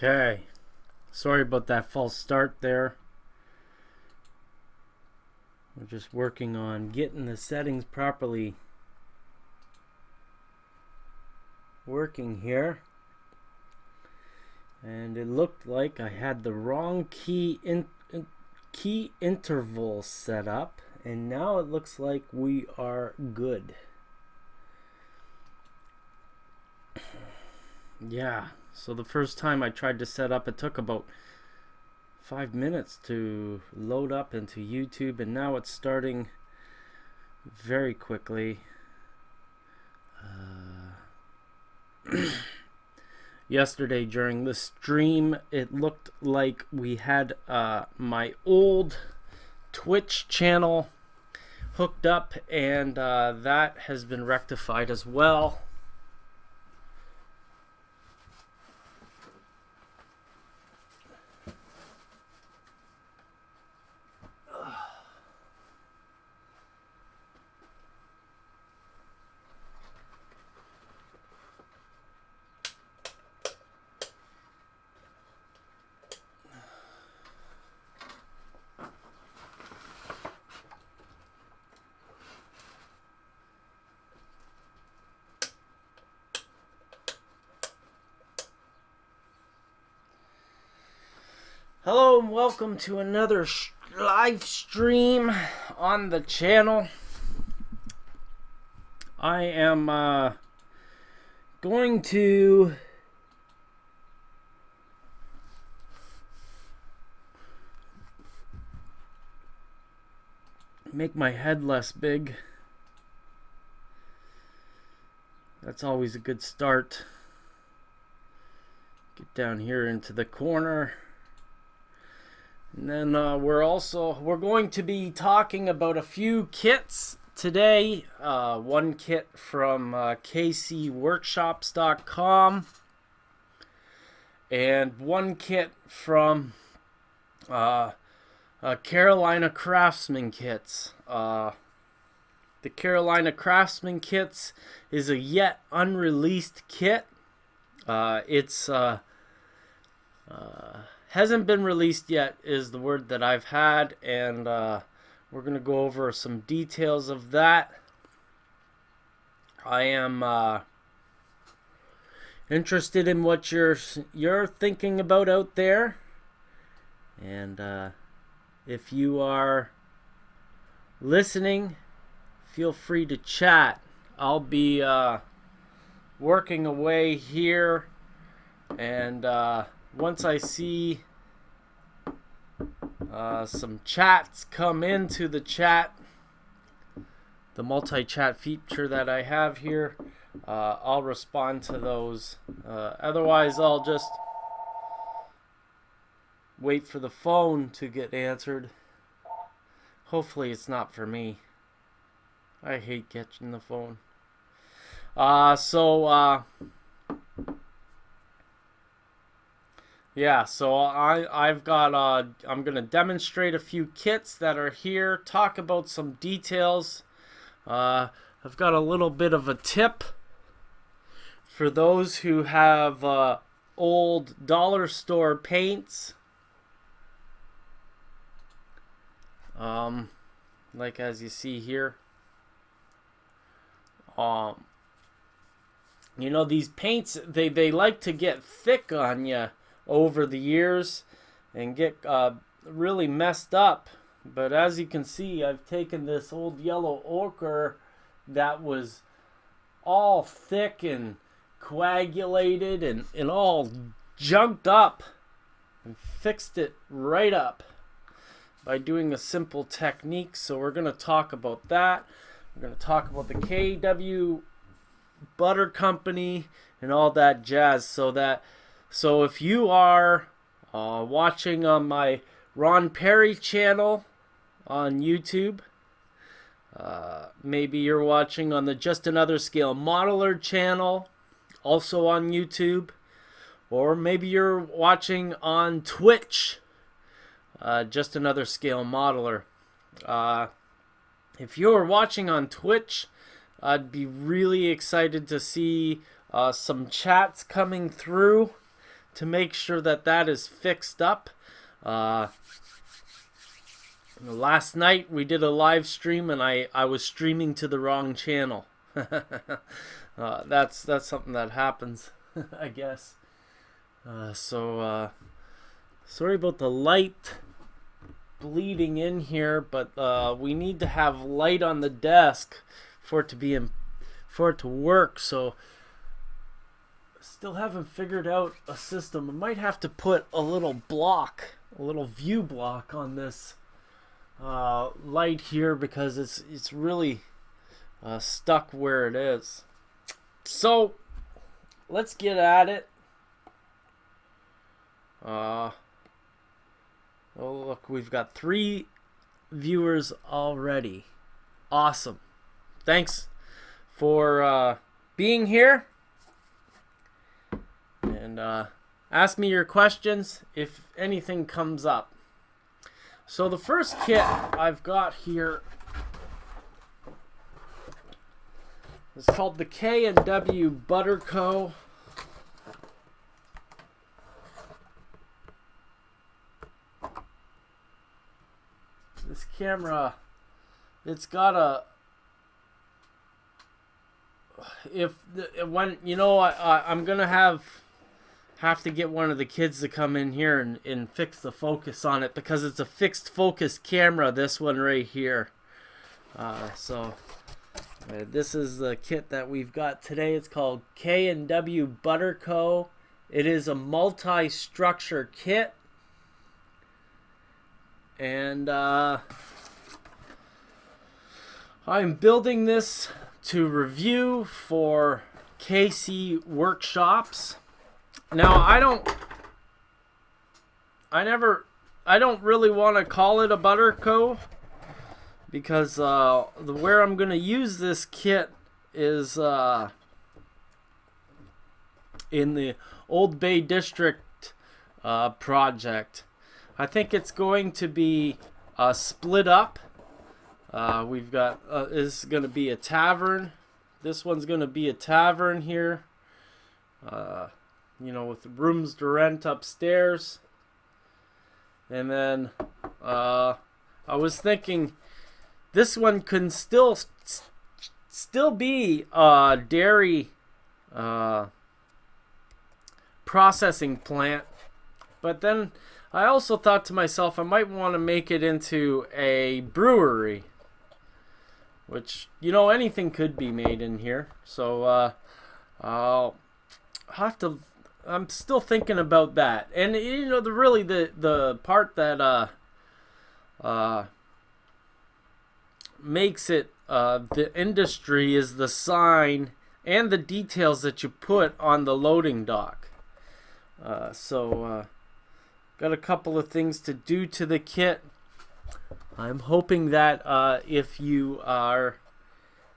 Okay, sorry about that false start there. We're just working on getting the settings properly working here. And it looked like I had the wrong key interval set up, and now it looks like we are good. Yeah, so the first time I tried to set up, it took about 5 minutes to load up into YouTube, and now it's starting very quickly. Yesterday during the stream, it looked like we had my old Twitch channel hooked up, and that has been rectified as well. Hello and welcome to another live stream on the channel. I am going to make my head less big. That's always a good start. Get down here into the corner. And then we're going to be talking about a few kits today. One kit from kcworkshops.com and one kit from Carolina Craftsman kits. The Carolina Craftsman kits is a yet unreleased kit. It's hasn't been released yet is the word that I've had, and we're going to go over some details of that. I am interested in what you're thinking about out there, and if you are listening, feel free to chat. I'll be working away here, and once I see some chats come into the chat, the multi-chat feature that I have here, I'll respond to those. Otherwise, I'll just wait for the phone to get answered. Hopefully it's not for me. I hate catching the phone. Yeah, so I've got I'm gonna demonstrate a few kits that are here, talk about some details. I've got a little bit of a tip for those who have old dollar store paints. Like as you see here. You know, these paints, they like to get thick on you over the years and get really messed up. But as you can see, I've taken this old yellow ochre that was all thick and coagulated and all junked up and fixed it right up by doing a simple technique. So we're going to talk about that. We're going to talk about the KW Butter Company and all that jazz. So if you are watching on my Pare channel on YouTube, maybe you're watching on the Just Another Scale Modeler channel, also on YouTube, or maybe you're watching on Twitch, Just Another Scale Modeler. If you're watching on Twitch, I'd be really excited to see some chats coming through to make sure that that is fixed up. Last night we did a live stream and I was streaming to the wrong channel. That's something that happens, I guess. Sorry about the light bleeding in here, but we need to have light on the desk for it to work. So still haven't figured out a system. I might have to put a little view block on this light here, because it's really stuck where it is. So let's get at it. Oh look, we've got 3 viewers already. Awesome. Thanks for being here. And ask me your questions if anything comes up. So the first kit I've got here is called the K&W Butter Co. This camera, it's got a, I'm gonna have to get one of the kids to come in here and fix the focus on it, because it's a fixed focus camera, this one right here. This is the kit that we've got today. It's called K&W Butter Co. It is a multi-structure kit. And I'm building this to review for KC Workshops. Now I don't really want to call it a Butter Co. because where I'm gonna use this kit is in the Old Bay District project. I think it's going to be split up. We've got this is going to be a tavern. This one's going to be a tavern here. With rooms to rent upstairs. And then I was thinking this one can still be a dairy processing plant, but then I also thought to myself I might want to make it into a brewery, which, anything could be made in here. So I'll have to, I'm still thinking about that. And the part that makes it the industry is the sign and the details that you put on the loading dock. Got a couple of things to do to the kit. I'm hoping that if you are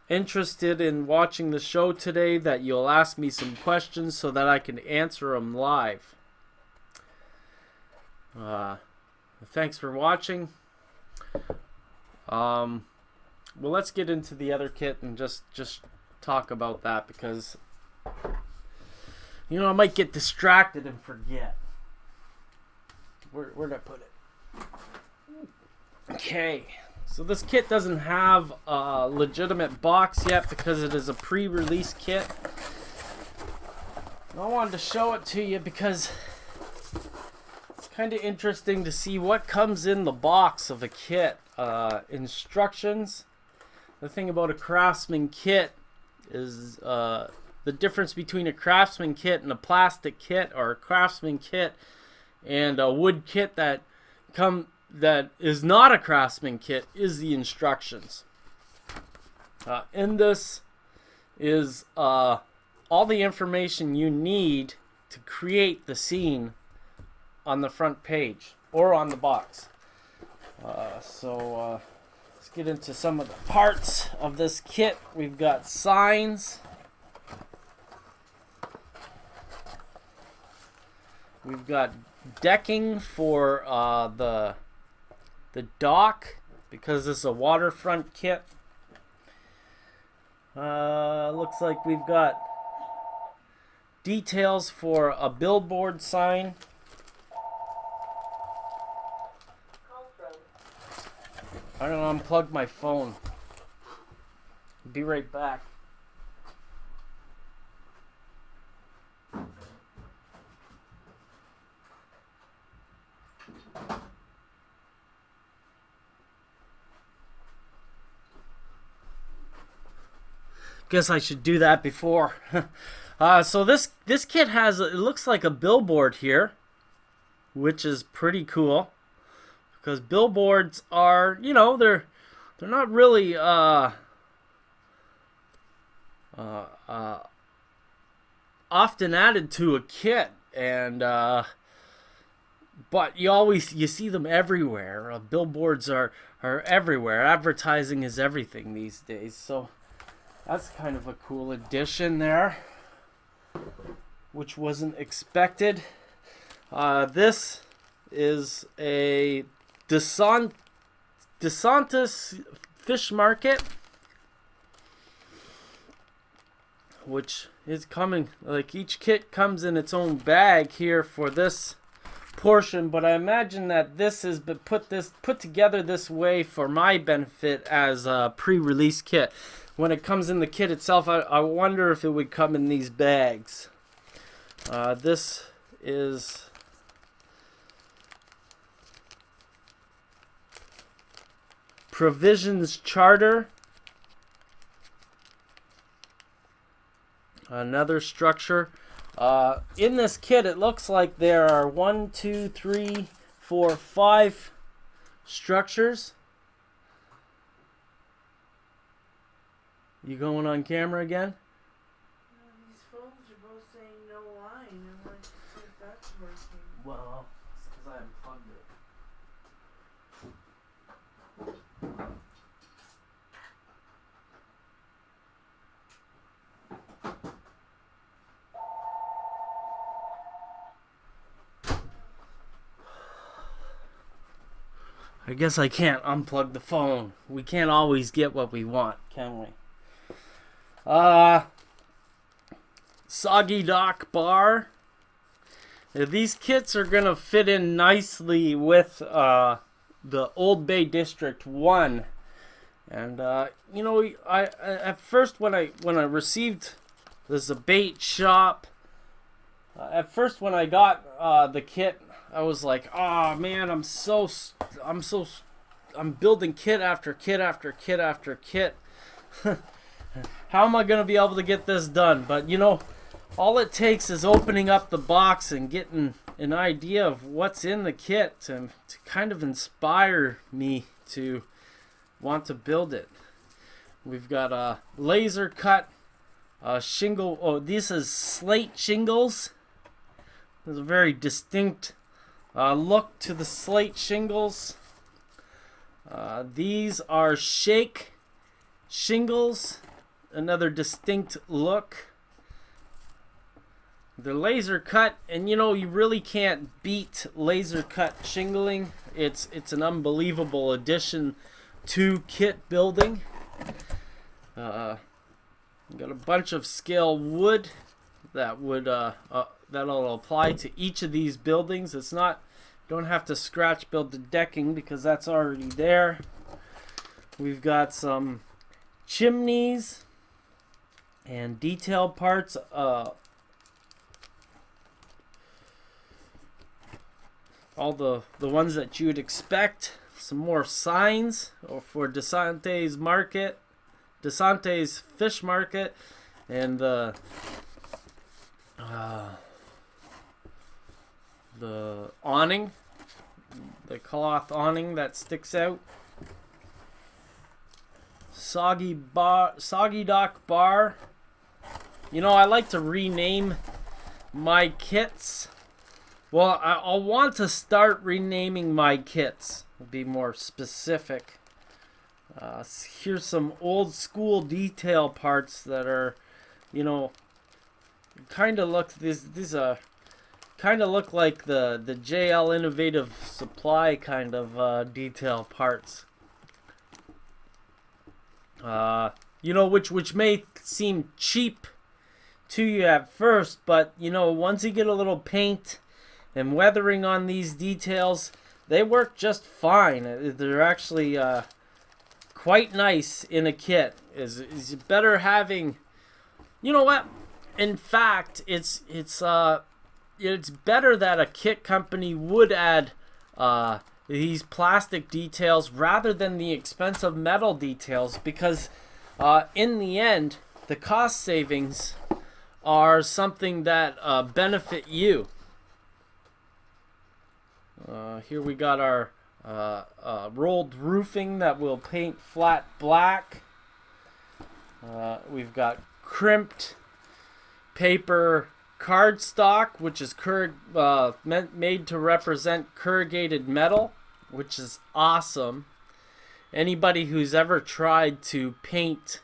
interested in watching the show today, that you'll ask me some questions so that I can answer them live. Thanks for watching. Well, let's get into the other kit and just talk about that, because I might get distracted and forget. Where'd I put it? Okay, so this kit doesn't have a legitimate box yet because it is a pre-release kit. I wanted to show it to you because it's kind of interesting to see what comes in the box of a kit. Instructions. The thing about a Craftsman kit is the difference between a Craftsman kit and a plastic kit, or a Craftsman kit and a wood kit that is not a Craftsman kit, is the instructions. In this is all the information you need to create the scene on the front page or on the box. Let's get into some of the parts of this kit. We've got signs. We've got decking for the dock, because this is a waterfront kit. Looks like we've got details for a billboard sign. I'm gonna unplug my phone. Be right back. Guess I should do that before. So this kit has, it looks like a billboard here, which is pretty cool, because billboards are, you know, they're not really often added to a kit, and but you see them everywhere. Billboards are everywhere. Advertising is everything these days, so that's kind of a cool addition there, which wasn't expected. This is a DeSantis fish market, which is coming, like each kit comes in its own bag here for this portion, but I imagine that this is put together this way for my benefit as a pre-release kit. When it comes in the kit itself, I wonder if it would come in these bags. This is Provisions Charter. Another structure. In this kit, it looks like there are 1, 2, 3, 4, 5 structures. You going on camera again? No, these phones are both saying no line. I'm like, see if that's working. Well, it's because I unplugged it. I guess I can't unplug the phone. We can't always get what we want, can we? Soggy Dock Bar. Now, these kits are gonna fit in nicely with the Old Bay District 1, and you know, I at first when I received, there's a bait shop. At first when I got the kit, I was like, oh man, I'm building kit after kit after kit after kit. How am I going to be able to get this done? But you know, all it takes is opening up the box and getting an idea of what's in the kit to kind of inspire me to want to build it. We've got a laser cut shingle. Oh, this is slate shingles. There's a very distinct look to the slate shingles. These are shake shingles. Another distinct look. They're laser cut, and you know, you really can't beat laser cut shingling. It's an unbelievable addition to kit building. Got a bunch of scale wood that would that'll apply to each of these buildings. It's not, don't have to scratch build the decking because that's already there. We've got some chimneys and detail parts. All the ones that you would expect. Some more signs for DeSantis Market, DeSantis Fish Market, and the awning, the cloth awning that sticks out. Soggy Dock Bar. You know, I like to rename my kits. Well, I'll want to start renaming my kits. Be more specific. Here's some old school detail parts that are, you know, kind of look these kind of look like the JL Innovative Supply kind of detail parts. You know, which may seem cheap to you at first, but you know, once you get a little paint and weathering on these details, they work just fine. They're actually quite nice in a kit. Is better having, you know what? In fact, it's better that a kit company would add these plastic details rather than the expensive metal details, because in the end, the cost savings are something that benefit you. Here we got our rolled roofing that we'll paint flat black. We've got crimped paper cardstock, which is made to represent corrugated metal, which is awesome. Anybody who's ever tried to paint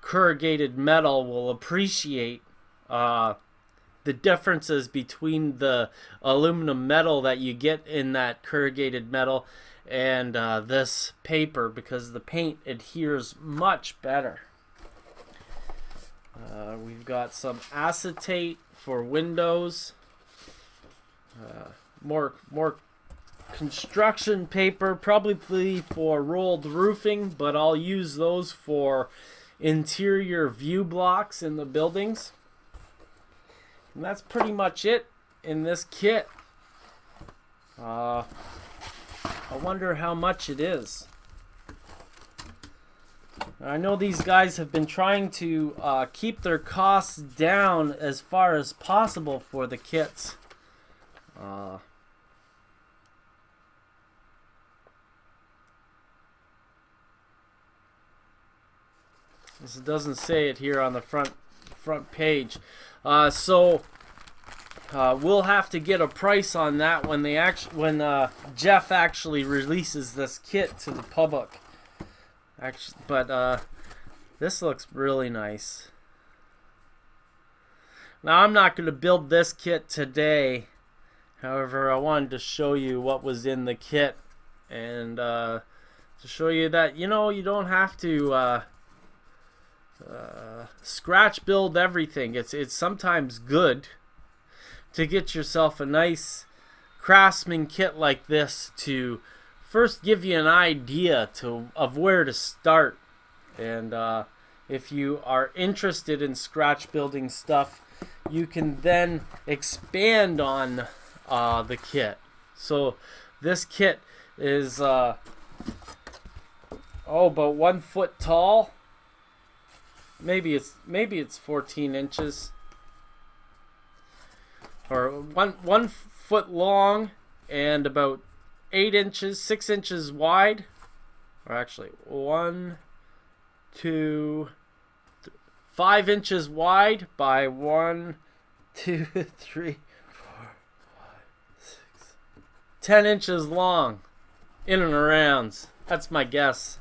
corrugated metal will appreciate the differences between the aluminum metal that you get in that corrugated metal and this paper, because the paint adheres much better. We've got some acetate for windows, more construction paper, probably for rolled roofing, but I'll use those for interior view blocks in the buildings. And that's pretty much it in this kit. I wonder how much it is. I know these guys have been trying to keep their costs down as far as possible for the kits. This doesn't say it here on the front page, so we'll have to get a price on that when Jeff actually releases this kit to the public. But this looks really nice. Now, I'm not going to build this kit today. However, I wanted to show you what was in the kit, and to show you that, you know, you don't have to scratch build everything. It's sometimes good to get yourself a nice Craftsman kit like this to first give you an idea of where to start. And if you are interested in scratch building stuff, you can then expand on the kit. So this kit is about 1 foot tall. Maybe it's 14 inches, or one foot long, and about 8 inches, 6 inches wide, or actually 5 inches wide by 1, 2, 3, 4, 5, 6, 10 inches long, in and around. That's my guess.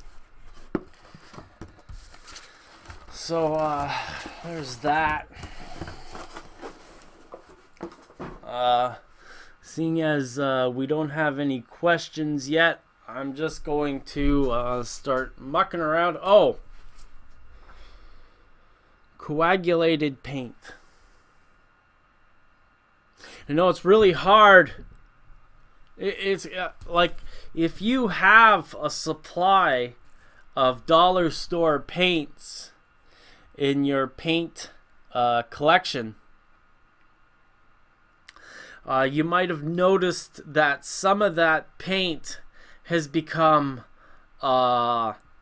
So there's that. Seeing as we don't have any questions yet, I'm just going to start mucking around. Oh, coagulated paint. I know it's really hard. It's like if you have a supply of dollar store paints in your paint collection, you might have noticed that some of that paint has become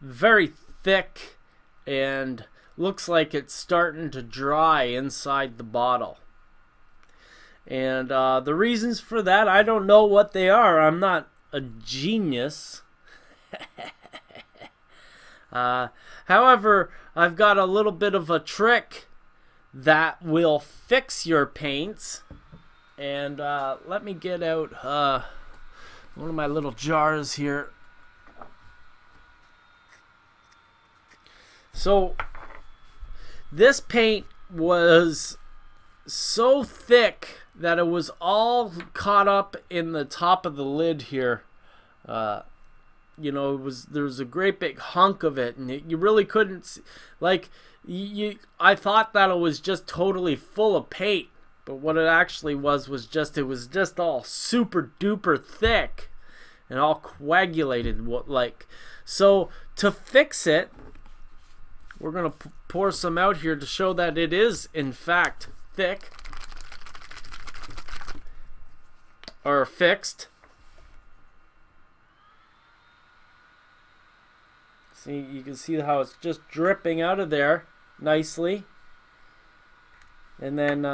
very thick and looks like it's starting to dry inside the bottle. And the reasons for that, I don't know what they are. I'm not a genius. However, I've got a little bit of a trick that will fix your paints. And let me get out one of my little jars here. So this paint was so thick that it was all caught up in the top of the lid here. you know, there was a great big hunk of it, and you really couldn't see, like, I thought that it was just totally full of paint, but what it actually was just, it was just all super duper thick and all coagulated, like. So to fix it, we're gonna pour some out here to show that it is in fact thick or fixed. See, you can see how it's just dripping out of there nicely. And then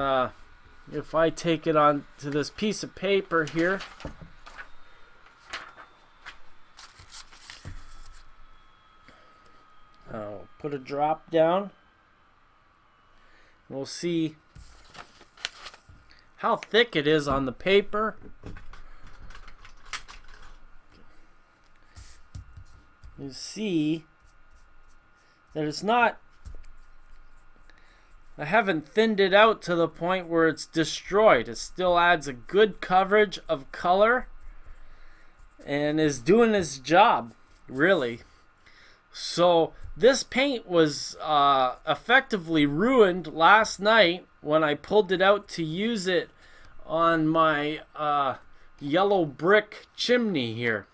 if I take it on to this piece of paper here, I'll put a drop down. We'll see how thick it is on the paper. You see that it's not, I haven't thinned it out to the point where it's destroyed. It still adds a good coverage of color and is doing its job, really. So this paint was effectively ruined last night when I pulled it out to use it on my yellow brick chimney here.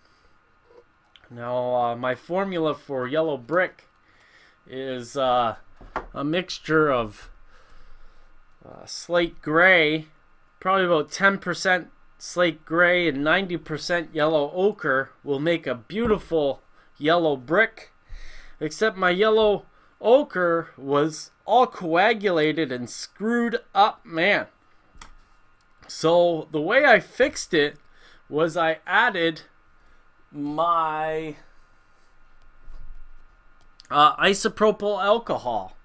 Now, my formula for yellow brick is a mixture of slate gray, probably about 10% slate gray and 90% yellow ochre will make a beautiful yellow brick. Except my yellow ochre was all coagulated and screwed up, man. So the way I fixed it was I added my isopropyl alcohol,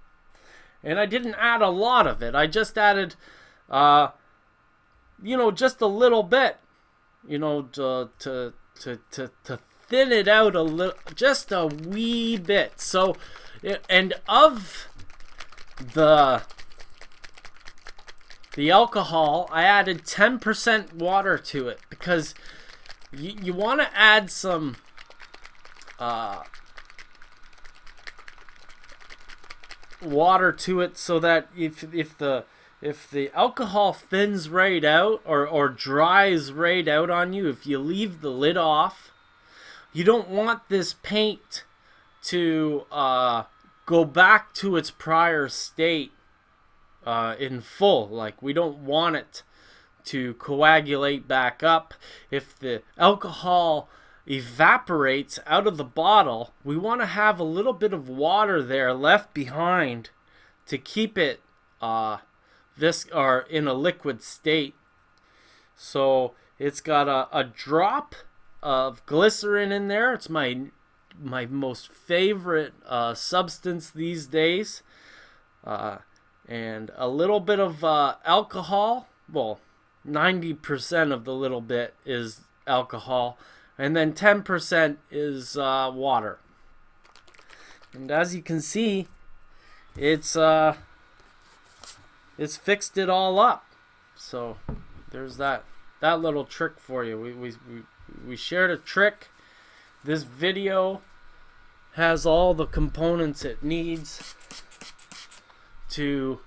and I didn't add a lot of it. I just added you know, just a little bit, you know, to thin it out a little, just a wee bit. So, and of the alcohol, I added 10% water to it because you want to add some water to it so that if the alcohol thins right out or dries right out on you, if you leave the lid off, you don't want this paint to go back to its prior state in full. Like, we don't want it to coagulate back up. If the alcohol evaporates out of the bottle, we want to have a little bit of water there left behind to keep it in a liquid state. So it's got a drop of glycerin in there. It's my most favorite substance these days, and a little bit of alcohol. Well, 90% of the little bit is alcohol, and then 10% is water. And as you can see, it's fixed it all up. So there's that little trick for you. We shared a trick. This video has all the components it needs to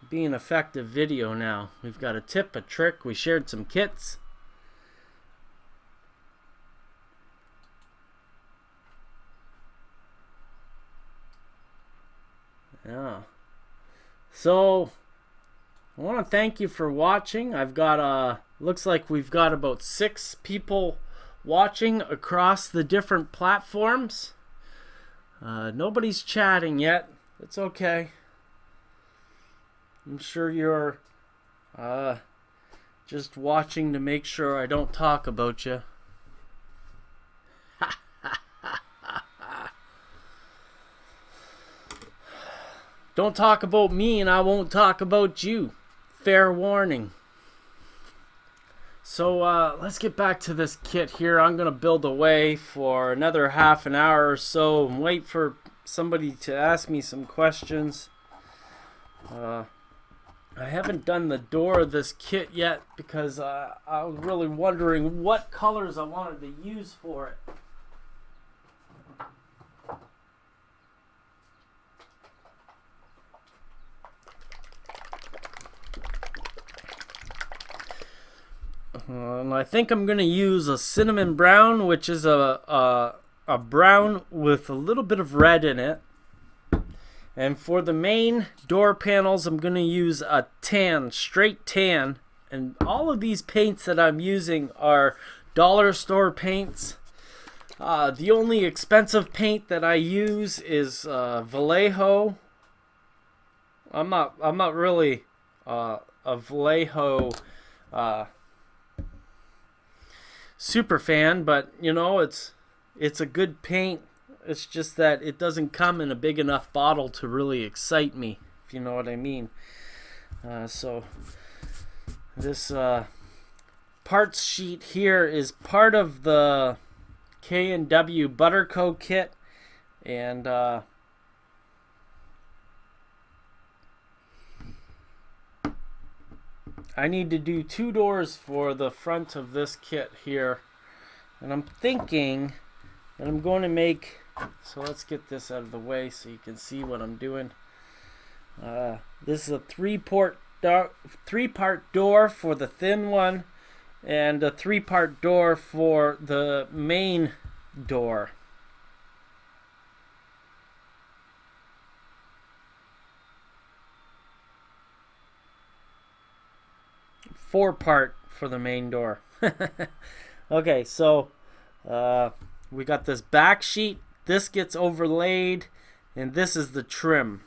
be an effective video now. We've got a tip, a trick. We shared some kits. Yeah. So I want to thank you for watching. I've got looks like we've got about 6 people watching across the different platforms. Nobody's chatting yet. It's okay. I'm sure you're just watching to make sure I don't talk about you. Don't talk about me and I won't talk about you. Fair warning. So let's get back to this kit here. I'm going to build away for another half an hour or so and wait for somebody to ask me some questions. I haven't done the door of this kit yet because I was really wondering what colors I wanted to use for it. And I think I'm going to use a cinnamon brown, which is a brown with a little bit of red in it. And for the main door panels, I'm going to use a tan, straight tan. And all of these paints that I'm using are dollar store paints. The only expensive paint that I use is Vallejo. I'm not really a Vallejo super fan, but you know, it's a good paint. It's just that it doesn't come in a big enough bottle to really excite me, if you know what I mean. So this parts sheet here is part of the K&W Butterco kit, and I need to do 2 doors for the front of this kit here, and I'm thinking that I'm going to make, so let's get this out of the way so you can see what I'm doing. This is a 3-part door for the thin one, and a 3-part door for the main door. Four-part for the main door. Okay, so we got this back sheet. This gets overlaid, and this is the trim.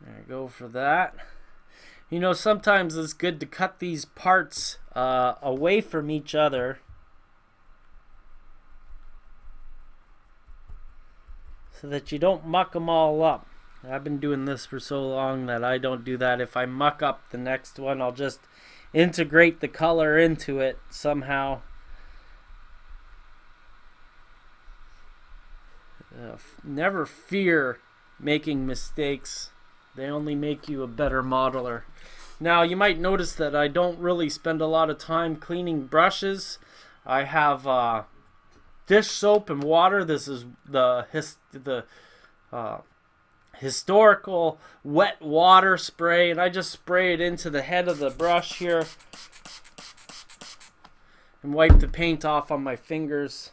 There you go for that. You know, sometimes it's good to cut these parts away from each other, so that you don't muck them all up. I've been doing this for so long that I don't do that. If I muck up the next one, I'll just integrate the color into it somehow. Never fear making mistakes. They only make you a better modeler. Now, you might notice that I don't really spend a lot of time cleaning brushes. I have dish soap and water. This is the historical wet water spray, and I just spray it into the head of the brush here and wipe the paint off on my fingers.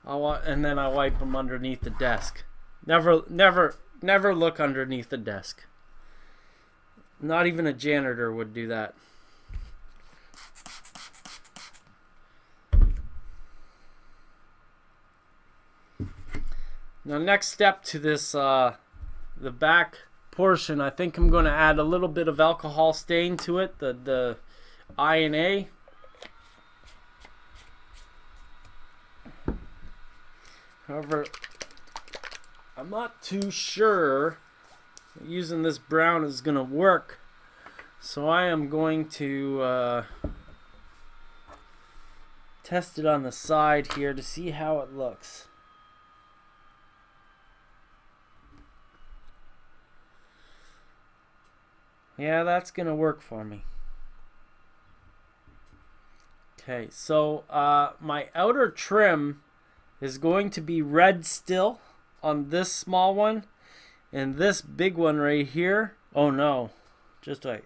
And then I wipe them underneath the desk. Never look underneath the desk. Not even a janitor would do that. Now, next step to this, the back portion, I think I'm going to add a little bit of alcohol stain to it, the I&A. However, I'm not too sure using this brown is going to work, so I am going to test it on the side here to see how it looks. Yeah, that's going to work for me. Okay, so my outer trim is going to be red still on this small one, and this big one right here, oh no, just wait.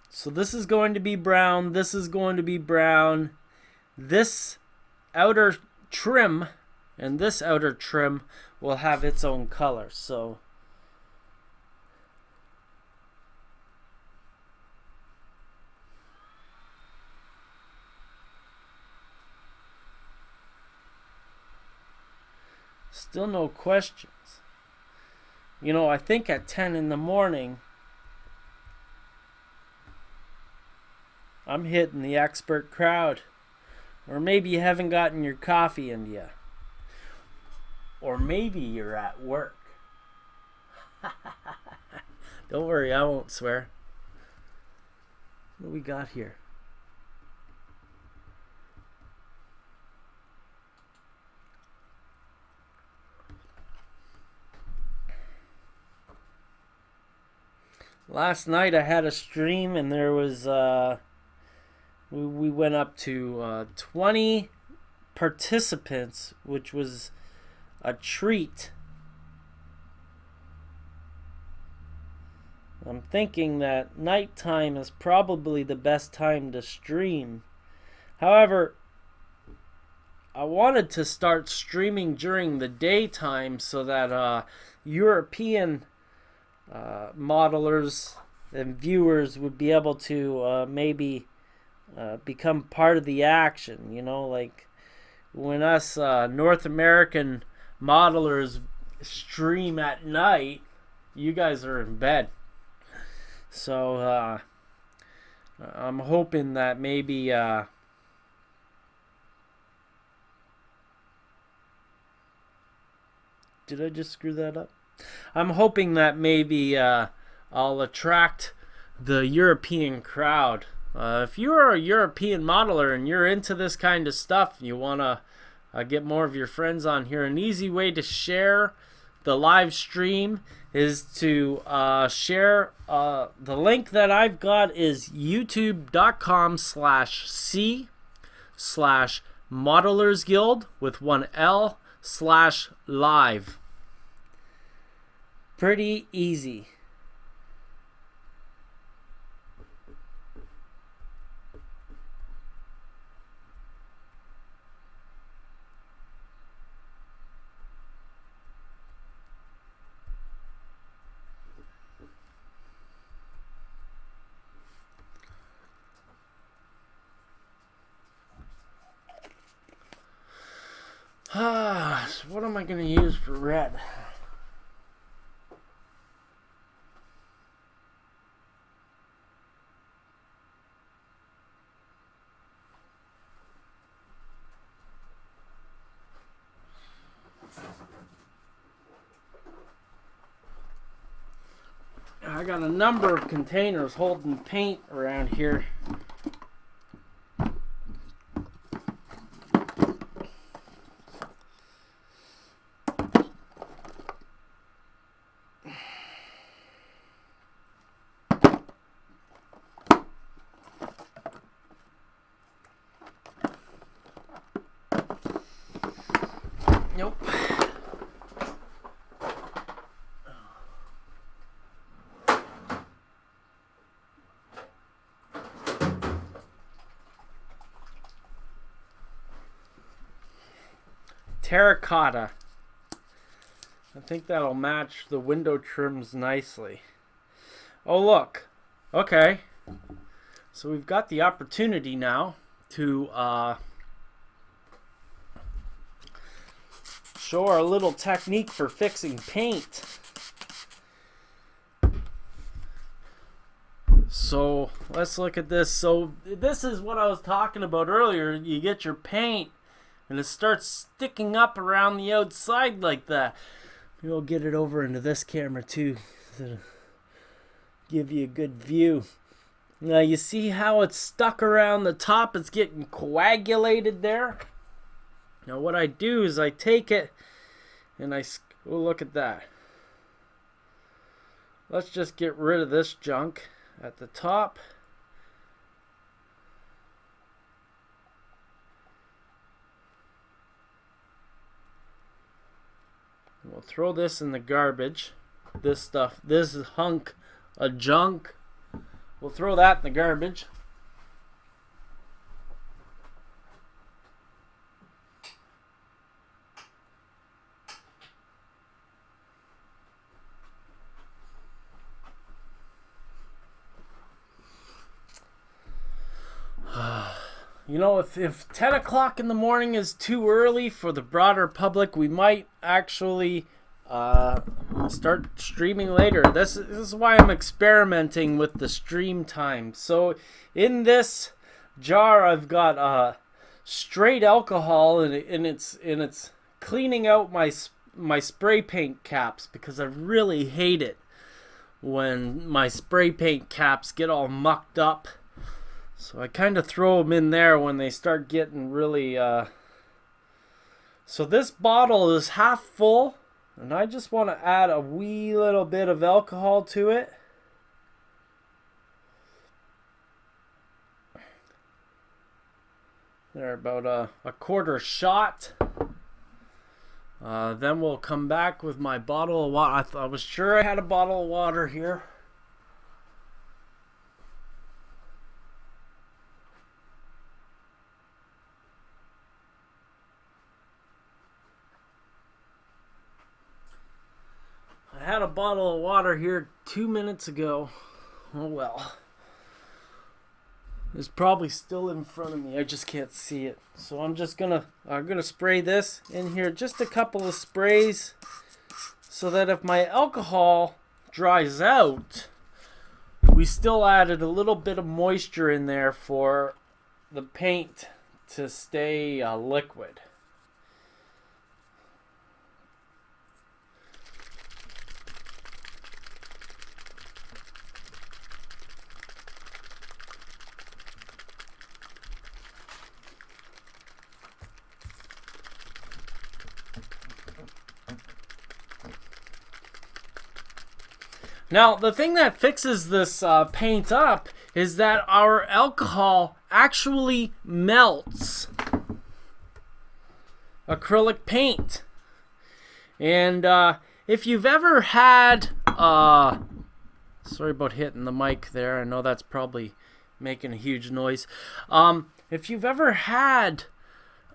So this is going to be brown, this is going to be brown. This outer trim and this outer trim will have its own color. So still no questions. You know, I think at 10 in the morning I'm hitting the expert crowd. Or maybe you haven't gotten your coffee in yet. Or maybe you're at work. Don't worry, I won't swear. What do we got here? Last night I had a stream and there was we went up to 20 participants, which was a treat. I'm thinking that nighttime is probably the best time to stream. However, I wanted to start streaming during the daytime so that European modelers and viewers would be able to maybe become part of the action. You know, like when us North American modelers stream at night, you guys are in bed. So I'm hoping that maybe did I just screw that up? I'm hoping that maybe I'll attract the European crowd. If you're a European modeler and you're into this kind of stuff, you want to get more of your friends on here, an easy way to share the live stream is to share the link that I've got is youtube.com/c/modelersguild with 1L/live. Pretty easy. So what am I going to use for red? I got a number of containers holding paint around here. Nope. Terracotta. I think that'll match the window trims nicely. Oh, look. Okay. So we've got the opportunity now to show our little technique for fixing paint. So let's look at this. So this is what I was talking about earlier. You get your paint and it starts sticking up around the outside like that. Maybe we'll get it over into this camera too, so to give you a good view. Now you see how it's stuck around the top? It's getting coagulated there. Now what I do is I take it and oh, look at that. Let's just get rid of this junk at the top. We'll throw this in the garbage. This stuff, this hunk of junk, we'll throw that in the garbage. You know, if 10 o'clock in the morning is too early for the broader public, we might actually start streaming later. This is why I'm experimenting with the stream time. So in this jar, I've got straight alcohol, and it's cleaning out my spray paint caps, because I really hate it when my spray paint caps get all mucked up So I kind of throw them in there when they start getting really... So this bottle is half full, and I just want to add a wee little bit of alcohol to it. There, about a quarter shot. Then we'll come back with my bottle of water. I was sure I had a bottle of water here. I had a bottle of water here 2 minutes ago. Oh well. It's probably still in front of me. I just can't see it. So I'm gonna spray this in here. Just a couple of sprays, so that if my alcohol dries out, we still added a little bit of moisture in there for the paint to stay liquid. Now, the thing that fixes this paint up is that our alcohol actually melts acrylic paint. And if you've ever had... sorry about hitting the mic there. I know that's probably making a huge noise. If you've ever had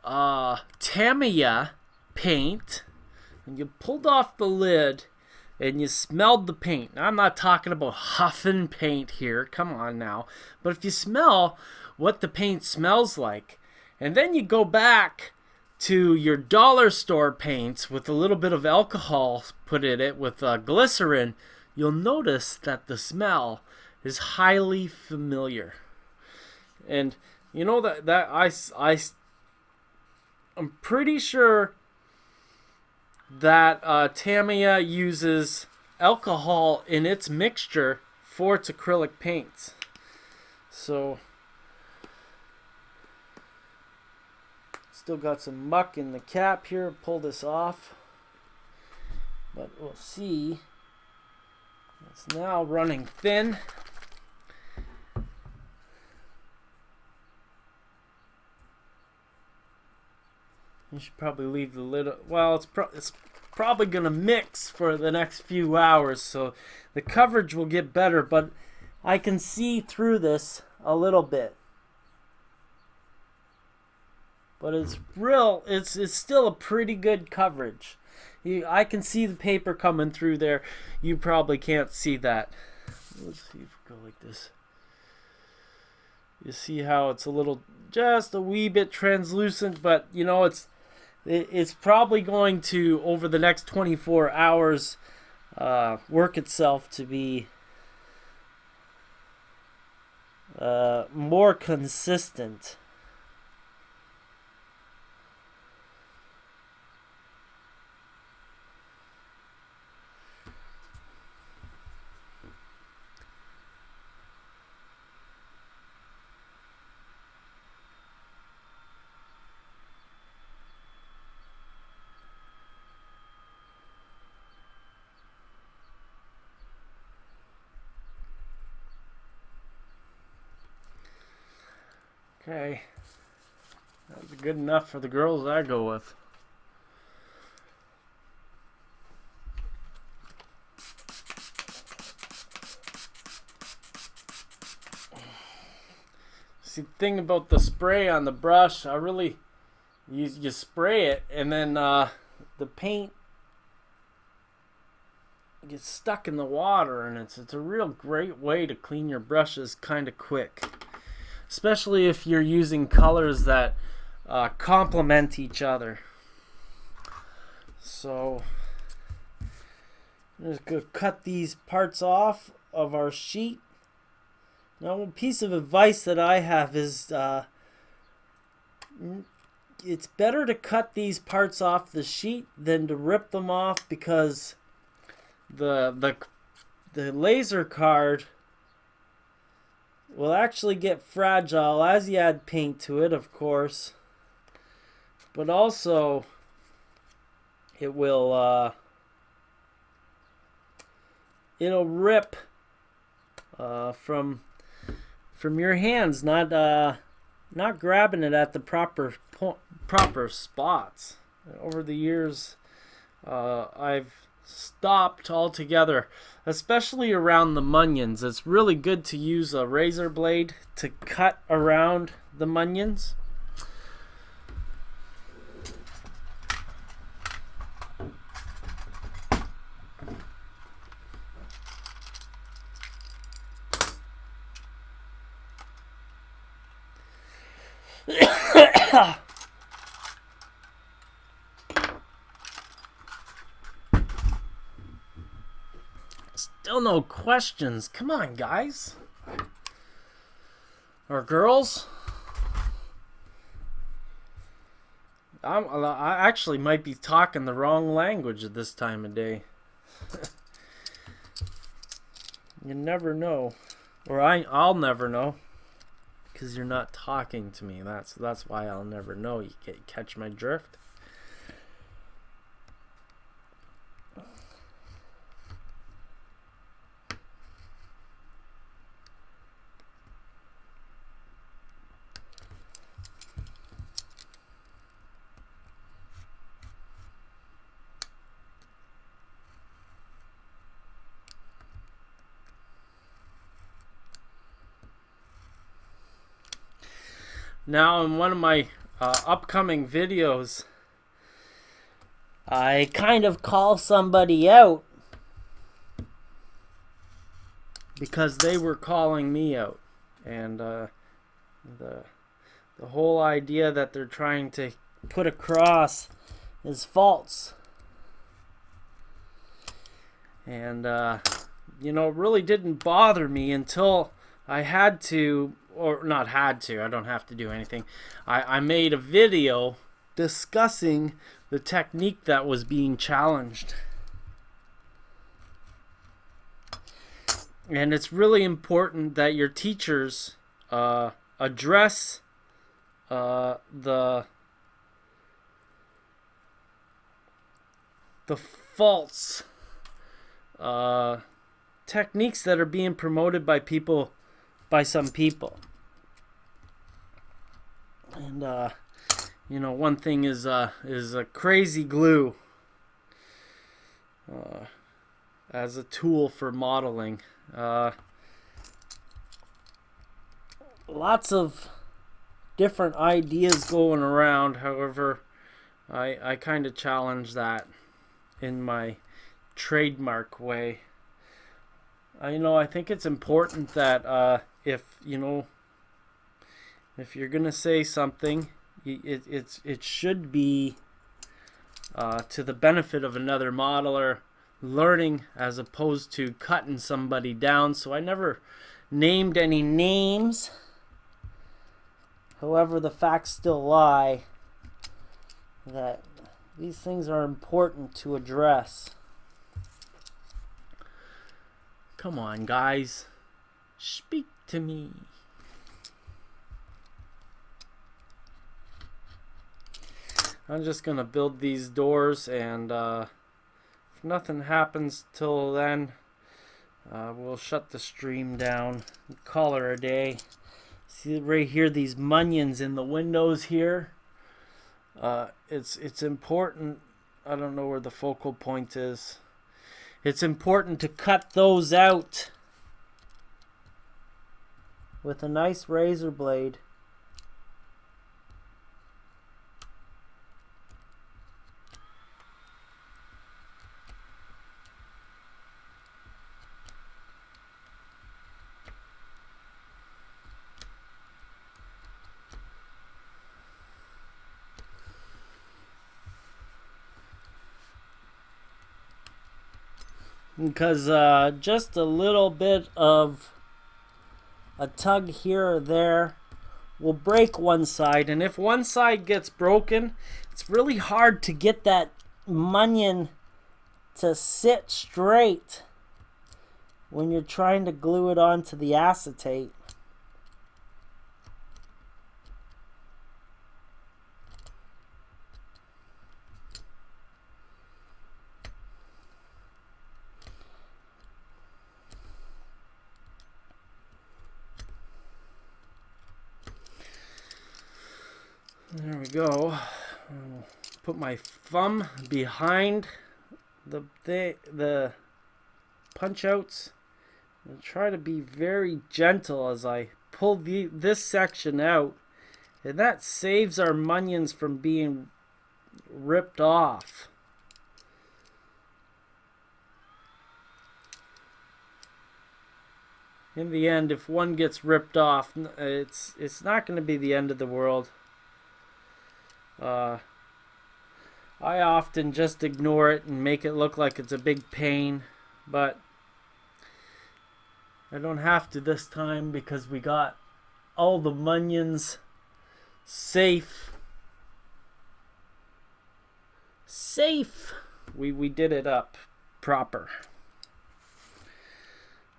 Tamiya paint, and you pulled off the lid... and you smelled the paint. Now, I'm not talking about huffing paint here. Come on now. But if you smell what the paint smells like, and then you go back to your dollar store paints with a little bit of alcohol put in it with glycerin, you'll notice that the smell is highly familiar. And you know that I'm pretty sure that Tamiya uses alcohol in its mixture for its acrylic paints. So, still got some muck in the cap here. Pull this off. But we'll see. It's now running thin. You should probably leave the lid. Well, it's probably going to mix for the next few hours, so the coverage will get better, but I can see through this a little bit. But it's still a pretty good coverage. I can see the paper coming through there. You probably can't see that. Let's see if we go like this. You see how it's just a wee bit translucent, but you know, it's probably going to, over the next 24 hours, work itself to be more consistent. Okay, that's good enough for the girls I go with. See, the thing about the spray on the brush, you spray it and then the paint gets stuck in the water, and it's a real great way to clean your brushes kind of quick. Especially if you're using colors that complement each other. So, I'm just going to cut these parts off of our sheet. Now, one piece of advice that I have is it's better to cut these parts off the sheet than to rip them off, because the laser card will actually get fragile as you add paint to it, of course. But also, it will it'll rip from your hands, not grabbing it at the proper spots. Over the years, I've stopped altogether, especially around the munions. It's really good to use a razor blade to cut around the munions. Still no questions. Come on, guys. Or girls. I actually might be talking the wrong language at this time of day. You never know. Or I'll never know. Because you're not talking to me. That's why I'll never know. You catch my drift? Now, in one of my upcoming videos, I kind of call somebody out because they were calling me out, and the whole idea that they're trying to put across is false. And you know, it really didn't bother me until I had to. Or not had to, I don't have to do anything. I made a video discussing the technique that was being challenged. And it's really important that your teachers address the false techniques that are being promoted by some people. And you know, one thing is a crazy glue as a tool for modeling. Lots of different ideas going around. However, I kind of challenge that in my trademark way. I think it's important that if you're gonna say something, it should be to the benefit of another modeler learning, as opposed to cutting somebody down. So I never named any names. However, the facts still lie that these things are important to address. Come on, guys. Speak to me. I'm just going to build these doors, and if nothing happens till then, we'll shut the stream down and call her a day. See right here, these munions in the windows here. It's important. I don't know where the focal point is. It's important to cut those out with a nice razor blade. Because just a little bit of a tug here or there will break one side, and if one side gets broken, it's really hard to get that munion to sit straight when you're trying to glue it onto the acetate. There we go. I'll put my thumb behind the punch outs and try to be very gentle as I pull this section out, and that saves our munions from being ripped off. In the end, if one gets ripped off, it's not going to be the end of the world. I often just ignore it and make it look like it's a big pain, but I don't have to this time because we got all the munions safe. We did it up proper.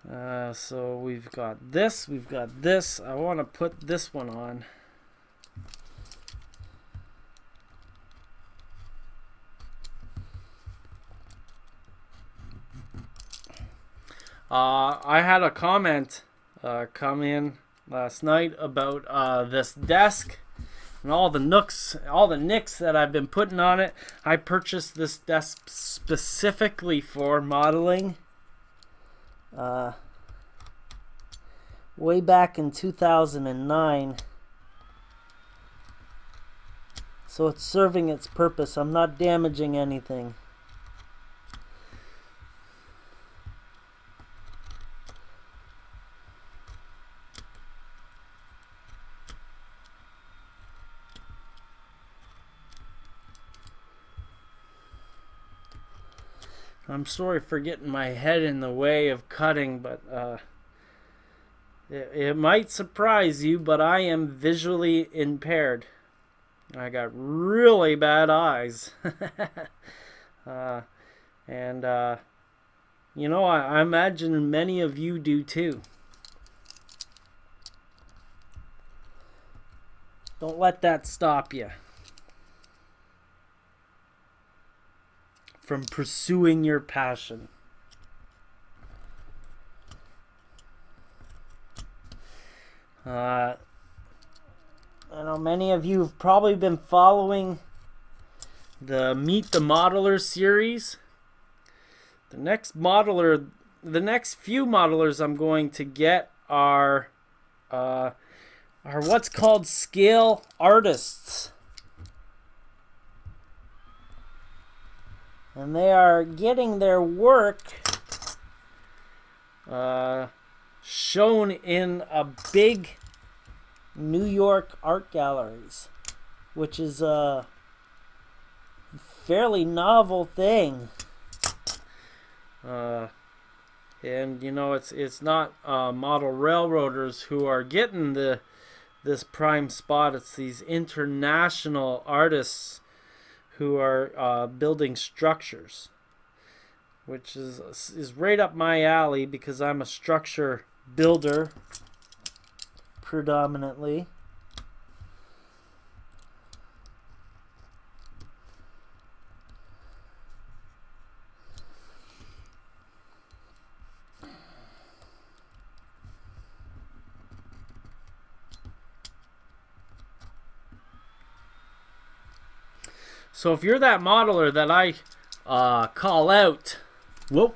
So we've got this. I want to put this one on. I had a comment come in last night about this desk and all the nooks, all the nicks that I've been putting on it. I purchased this desk specifically for modeling way back in 2009. So it's serving its purpose. I'm not damaging anything. I'm sorry for getting my head in the way of cutting, but it might surprise you, but I am visually impaired. I got really bad eyes. And you know, I imagine many of you do too. Don't let that stop you from pursuing your passion. I know many of you have probably been following the Meet the Modeler series. The next few modelers I'm going to get are what's called scale artists. And they are getting their work shown in a big New York art galleries, which is a fairly novel thing. And you know, it's not model railroaders who are getting this prime spot. It's these international artists who are building structures, which is right up my alley because I'm a structure builder predominantly. So if you're that modeler that I call out, whoop.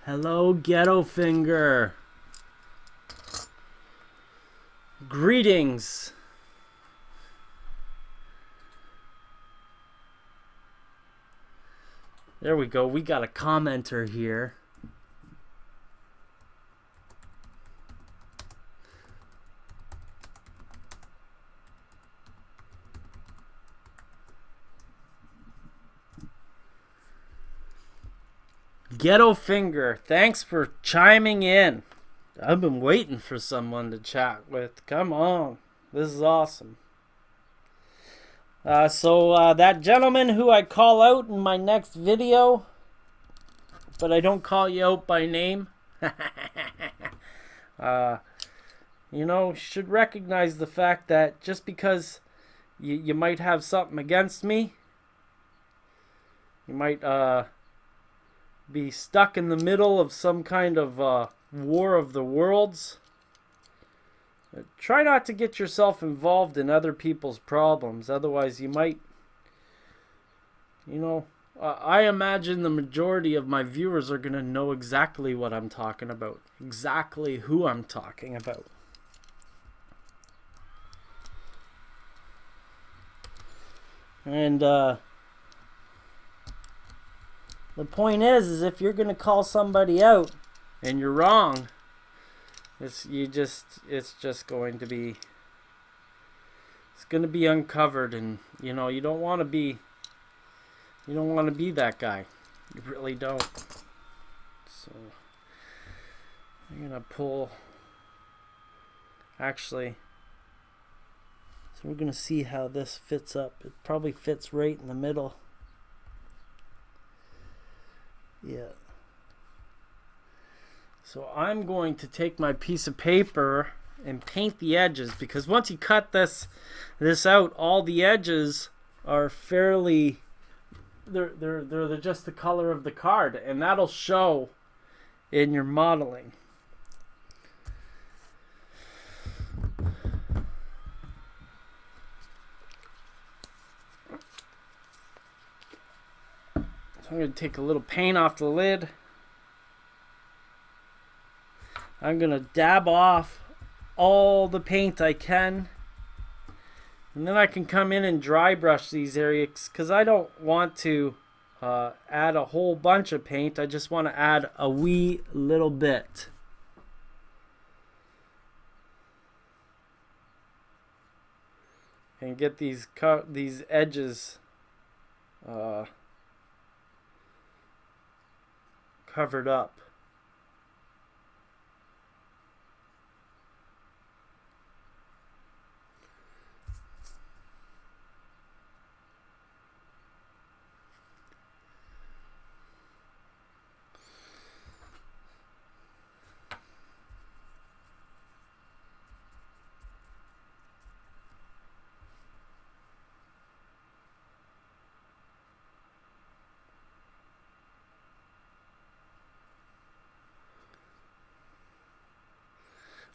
Hello, Ghetto Finger. Greetings. There we go. We got a commenter here. Ghetto Finger, thanks for chiming in. I've been waiting for someone to chat with. Come on. This is awesome. So that gentleman who I call out in my next video, but I don't call you out by name, you know, should recognize the fact that just because you might have something against me, you might be stuck in the middle of some kind of war of the worlds, Try not to get yourself involved in other people's problems. Otherwise, you might, I imagine the majority of my viewers are going to know exactly what I'm talking about. Exactly who I'm talking about. And the point is if you're going to call somebody out and you're wrong, it's just going to be, it's going to be uncovered, and you don't want to be that guy. You really don't. So I'm going to pull, actually, so we're going to see how this fits up. It probably fits right in the middle. Yeah. So I'm going to take my piece of paper and paint the edges, because once you cut this out, all the edges are fairly, they're just the color of the card, and that'll show in your modeling. So I'm going to take a little paint off the lid. I'm going to dab off all the paint I can. And then I can come in and dry brush these areas, because I don't want to add a whole bunch of paint. I just want to add a wee little bit. And get these edges covered up.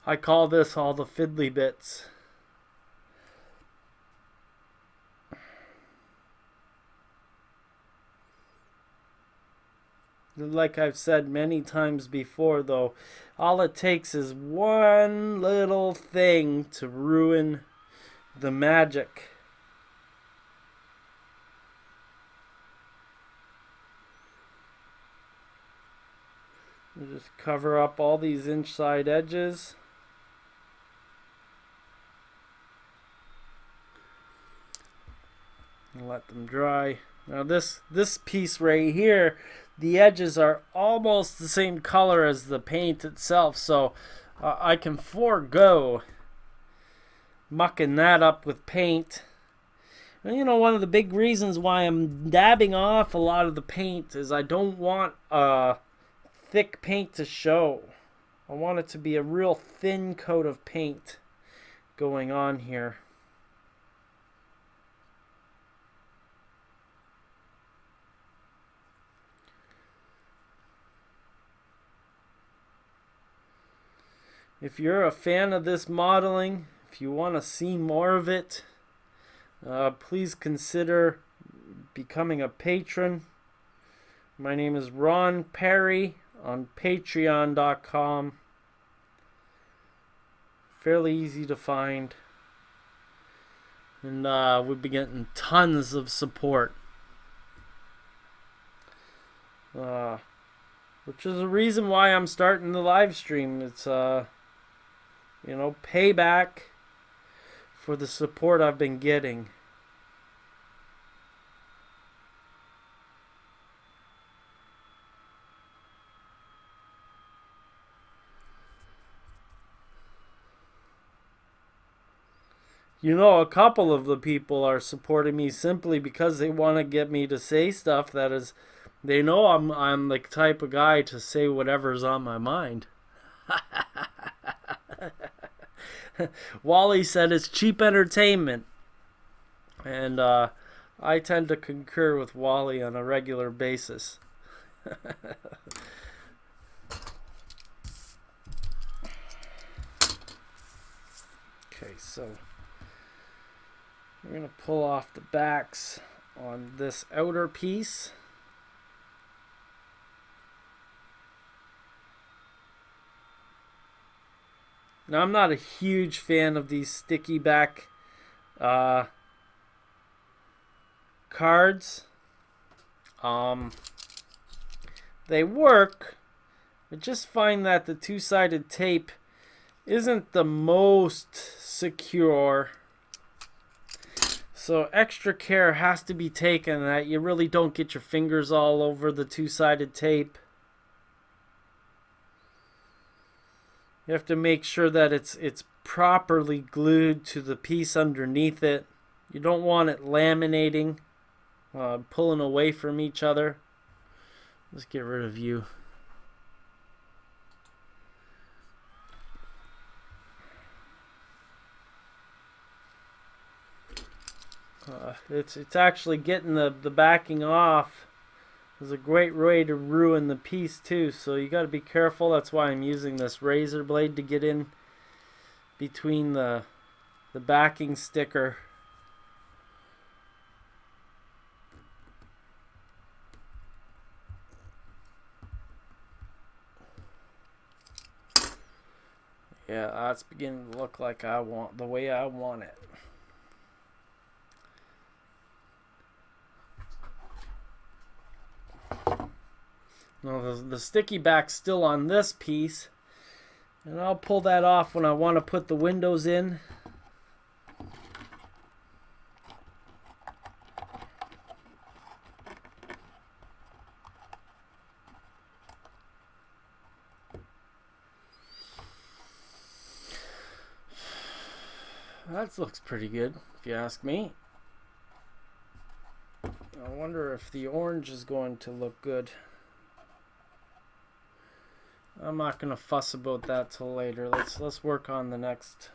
I call this all the fiddly bits. Like I've said many times before, though, all it takes is one little thing to ruin the magic. You just cover up all these inside edges. And let them dry. Now this piece right here, the edges are almost the same color as the paint itself, so I can forego mucking that up with paint. And one of the big reasons why I'm dabbing off a lot of the paint is I don't want thick paint to show. I want it to be a real thin coat of paint going on here. If you're a fan of this modeling, if you want to see more of it, please consider becoming a patron. My name is Ron Pare on patreon.com. Fairly easy to find. And we've been getting tons of support. Which is the reason why I'm starting the live stream. It's payback for the support I've been getting. A couple of the people are supporting me simply because they want to get me to say stuff that is, they know I'm the type of guy to say whatever's on my mind. Wally said it's cheap entertainment, and I tend to concur with Wally on a regular basis. So we're going to pull off the backs on this outer piece. Now, I'm not a huge fan of these sticky back cards. They work. I just find that the two-sided tape isn't the most secure. So extra care has to be taken that you really don't get your fingers all over the two-sided tape. You have to make sure that it's properly glued to the piece underneath it. You don't want it laminating, pulling away from each other. Let's get rid of you. It's actually getting the backing off is a great way to ruin the piece too, so you got to be careful. That's why I'm using this razor blade to get in between the backing sticker. Yeah, that's beginning to look like the way I want it. Now the sticky back's still on this piece, and I'll pull that off when I want to put the windows in. That looks pretty good, if you ask me. I wonder if the orange is going to look good. I'm not going to fuss about that till later. Let's work on the next.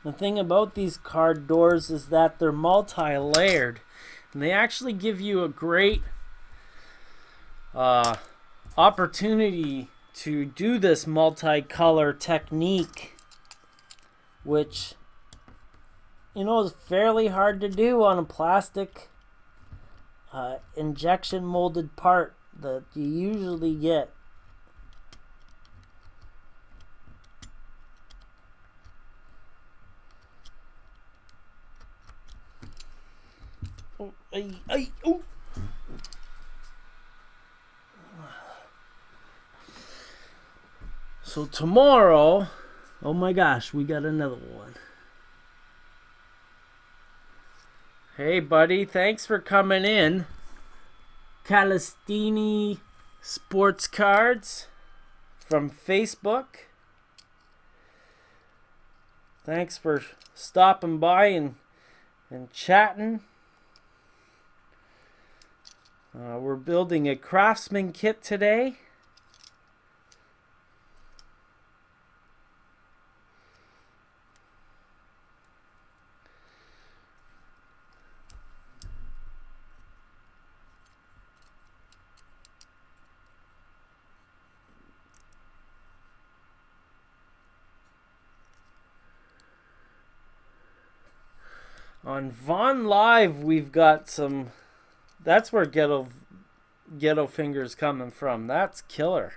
The thing about these card doors is that they're multi-layered, and they actually give you a great opportunity to do this multicolor technique, which is fairly hard to do on a plastic injection molded part that you usually get. Oh. So tomorrow, oh my gosh, we got another one. Hey buddy, thanks for coming in. Calistini Sports Cards from Facebook. Thanks for stopping by and chatting. We're building a Craftsman kit today. On Vaughn Live, we've got some. That's where Ghetto Fingers coming from. That's killer.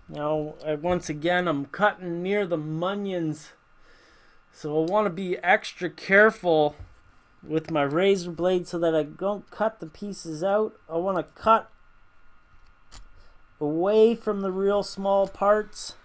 Now, once again, I'm cutting near the munions, so I want to be extra careful with my razor blade so that I don't cut the pieces out. I want to cut away from the real small parts.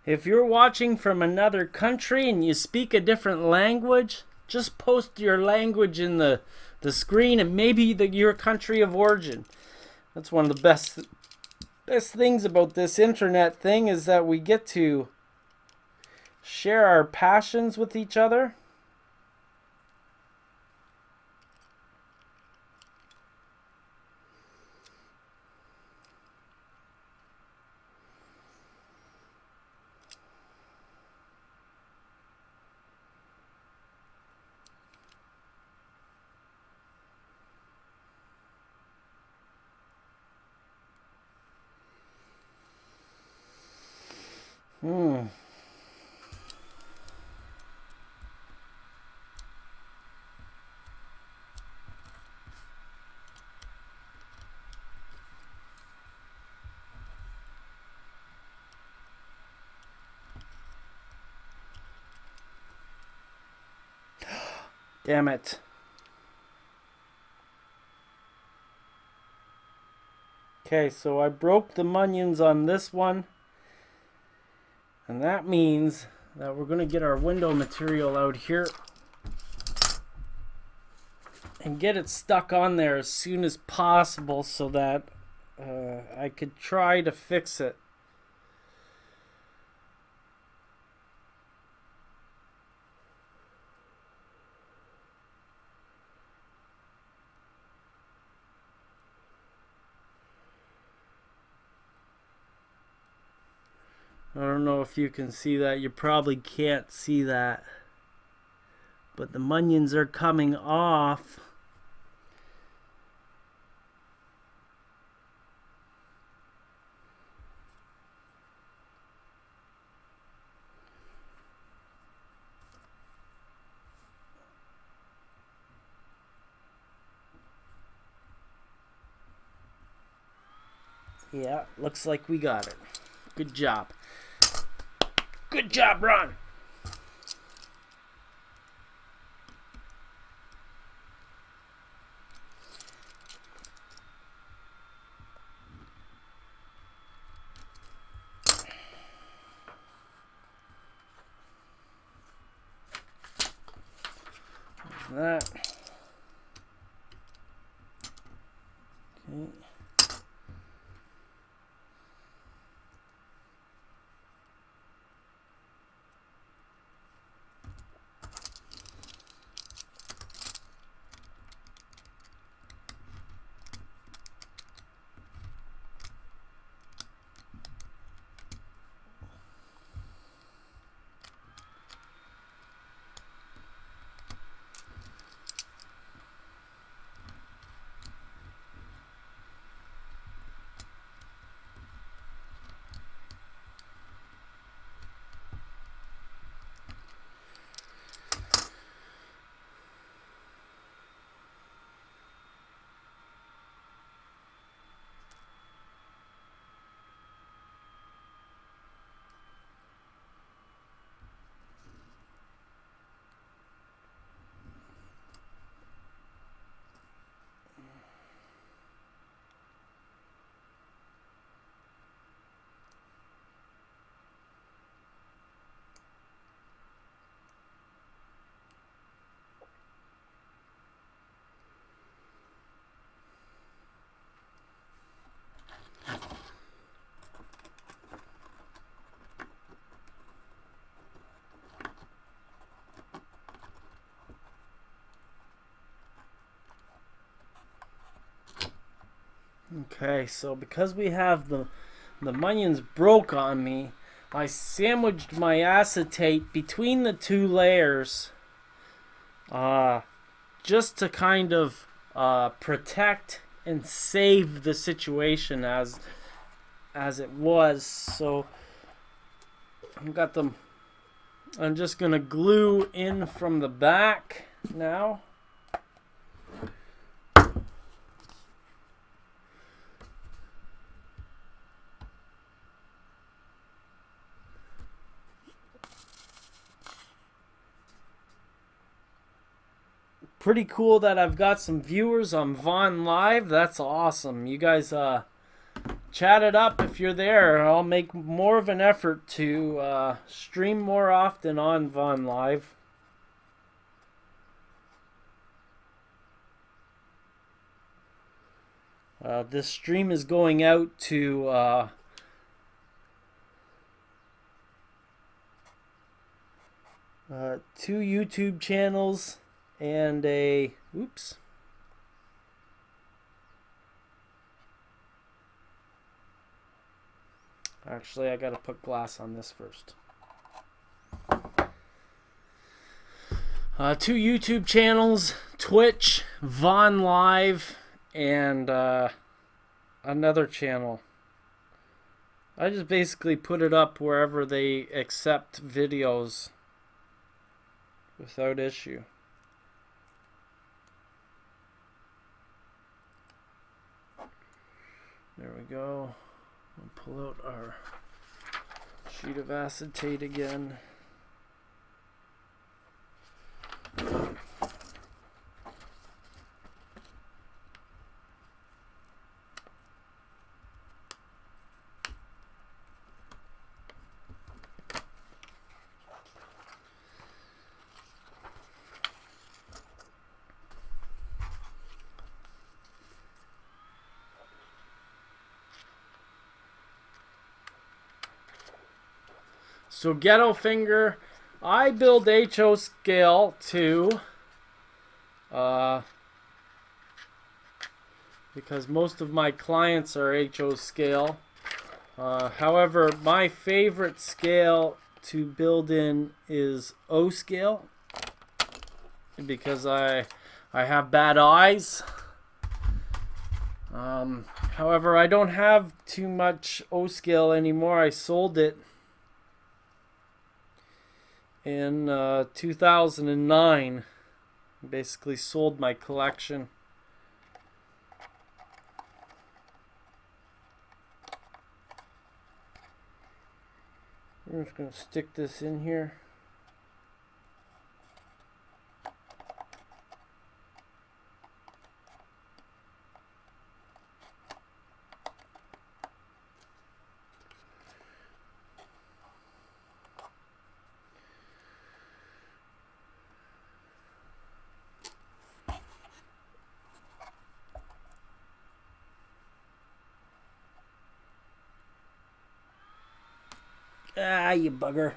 If you're watching from another country and you speak a different language, just post your language in the screen and maybe your country of origin. That's one of the best things about this internet thing, is that we get to share our passions with each other. Damn it. Okay, so I broke the munions on this one. And that means that we're going to get our window material out here and get it stuck on there as soon as possible so that I could try to fix it. I don't know if you can see that. You probably can't see that. But the munions are coming off. Yeah, looks like we got it. Good job. Good job, Ron. That. Okay. Okay, so because we have the munions broke on me, I sandwiched my acetate between the two layers, just to kind of protect and save the situation as it was. So I've got them. I'm just gonna glue in from the back now. Pretty cool that I've got some viewers on Vaughn Live. That's awesome. You guys chat it up if you're there. I'll make more of an effort to stream more often on Vaughn Live. This stream is going out to 2 YouTube channels and a oops. Actually, I gotta put glass on this first. 2 YouTube channels, Twitch, Vaughn Live, and another channel. I just basically put it up wherever they accept videos without issue. There we go. We'll pull out our sheet of acetate again. So Ghetto Finger, I build HO scale too, because most of my clients are HO scale. However, my favorite scale to build in is O scale, because I have bad eyes. However, I don't have too much O scale anymore. I sold it in 2009. Basically sold my collection. We're just going to stick this in here. Ah, you bugger.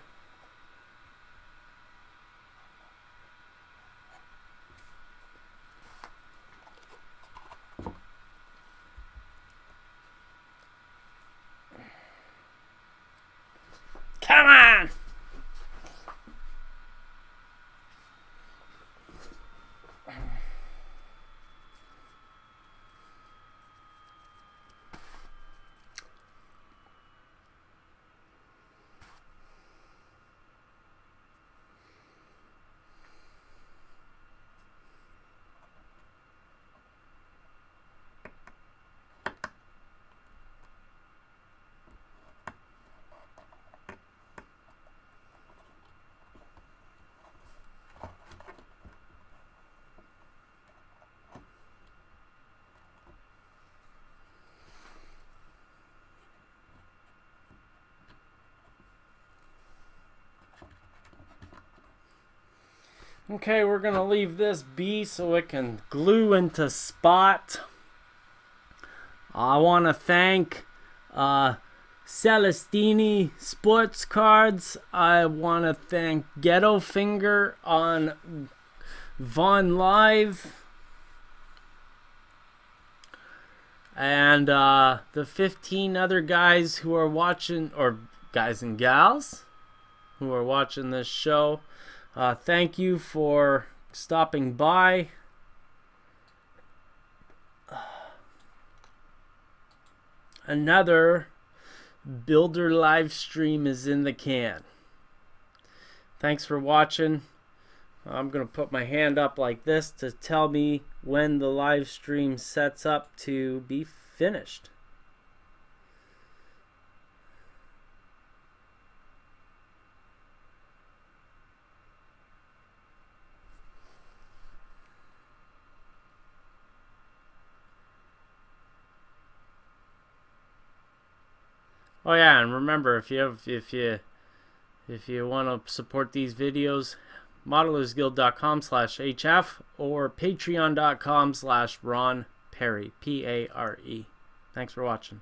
Come on! Okay, we're going to leave this be so it can glue into spot. I want to thank Celestini Sports Cards. I want to thank Ghetto Finger on Vaughn Live. And the 15 other guys who are watching, or guys and gals who are watching this show. Thank you for stopping by. Another builder live stream is in the can. Thanks for watching. I'm going to put my hand up like this to tell me when the live stream sets up to be finished. Oh yeah, and remember, if you want to support these videos, modellersguild.com/HF or patreon.com/Ron Pare, Pare. Thanks for watching.